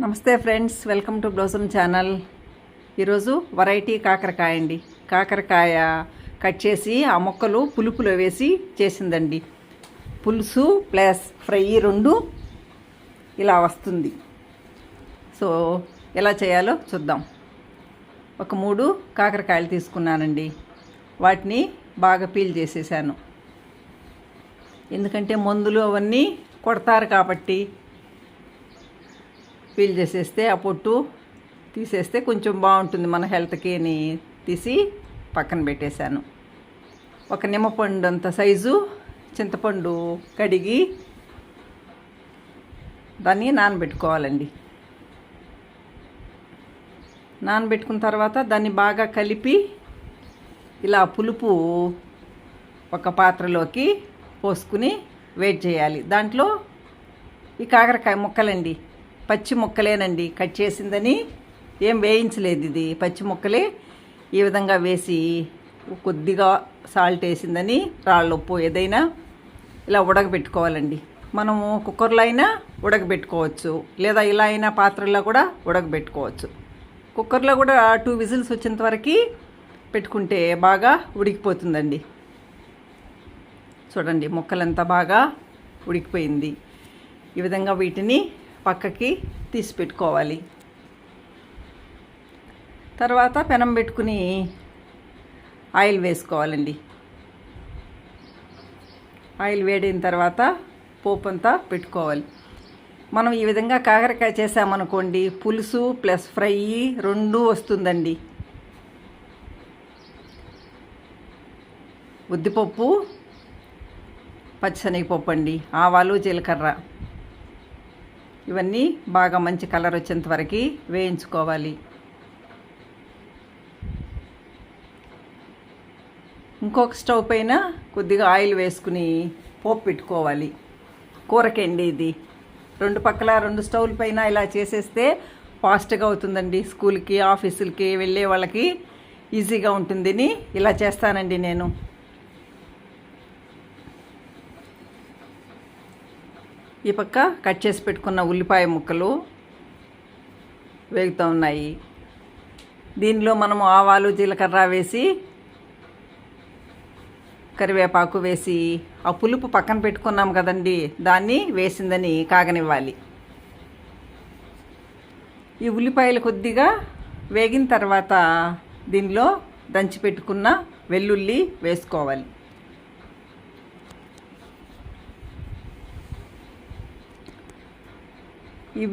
నమస్తే friends, welcome to blossom channel. ఈరోజు variety కాకరకాయ అండి. కాకరకాయ కట్ చేసి ఆ ముక్కలు పులుపులో వేసి చేసిందండి. పులుసు ప్లస్ ఫ్రై రెండు ఇలా వస్తుంది. సో ఎలా చేయాలో చూద్దాం. ఒక 3 కాకరకాయలు తీసుకున్నానండి. వాటిని బాగా పీల్ చేసేసాను. ఎందుకంటే మందులు అవన్నీ కొడతారు కాబట్టి పీల్ చేసేస్తే ఆ పొట్టు తీసేస్తే కొంచెం బాగుంటుంది మన హెల్త్కి అని తీసి పక్కన పెట్టేశాను. ఒక నిమ్మపండు అంత సైజు చింతపండు కడిగి దాన్ని నానబెట్టుకోవాలండి. నానబెట్టుకున్న తర్వాత దాన్ని బాగా కలిపి ఇలా పులుపు ఒక పాత్రలోకి పోసుకుని వేడి చేయాలి. దాంట్లో ఈ కాకరకాయ ముక్కలండి, పచ్చి ముక్కలేనండి. కట్ చేసిందని ఏం వేయించలేదు, ఇది పచ్చి ముక్కలే. ఈ విధంగా వేసి కొద్దిగా సాల్ట్ వేసిందని రాళ్ళ ఉప్పు ఏదైనా ఇలా ఉడకబెట్టుకోవాలండి. మనము కుక్కర్లో అయినా ఉడకబెట్టుకోవచ్చు, లేదా ఇలా అయినా పాత్రల్లో కూడా ఉడకబెట్టుకోవచ్చు. కుక్కర్లో కూడా 2 విజిల్స్ వచ్చేంత వరకు పెట్టుకుంటే బాగా ఉడికిపోతుందండి. చూడండి, ముక్కలంతా బాగా ఉడికిపోయింది. ఈ విధంగా వీటిని పక్కకి తీసి పెట్టుకోవాలి. తర్వాత పెనం పెట్టుకుని ఆయిల్ వేసుకోవాలండి. ఆయిల్ వేడిన తర్వాత పోపు అంతా పెట్టుకోవాలి. మనం ఈ విధంగా కాకరకాయ చేసామనుకోండి, పులుసు ప్లస్ ఫ్రై 2 వస్తుందండి. ఉద్దిపప్పు, పచ్చిశనగపప్పు అండి, ఆవాలు, జీలకర్ర ఇవన్నీ బాగా మంచి కలర్ వచ్చేంత వరకు వేయించుకోవాలి. ఇంకొక స్టవ్ పైన కొద్దిగా ఆయిల్ వేసుకుని పోపు పెట్టుకోవాలి. కూరకండి ఇది. 2 పక్కల 2 స్టవ్ల పైన ఇలా చేసేస్తే ఫాస్ట్గా అవుతుందండి. స్కూల్కి, ఆఫీసులకి వెళ్ళే వాళ్ళకి ఈజీగా ఉంటుందని ఇలా చేస్తానండి నేను. ఈ పక్క కట్ చేసి పెట్టుకున్న ఉల్లిపాయ ముక్కలు వేగుతూ ఉన్నాయి. దీనిలో మనము ఆవాలు, జీలకర్ర వేసి కరివేపాకు వేసి ఆ పులుపు పక్కన పెట్టుకున్నాం కదండి, దాన్ని వేసిందని కాగనివ్వాలి. ఈ ఉల్లిపాయలు కొద్దిగా వేగిన తర్వాత దీనిలో దంచి పెట్టుకున్న వెల్లుల్లి వేసుకోవాలి. ఈ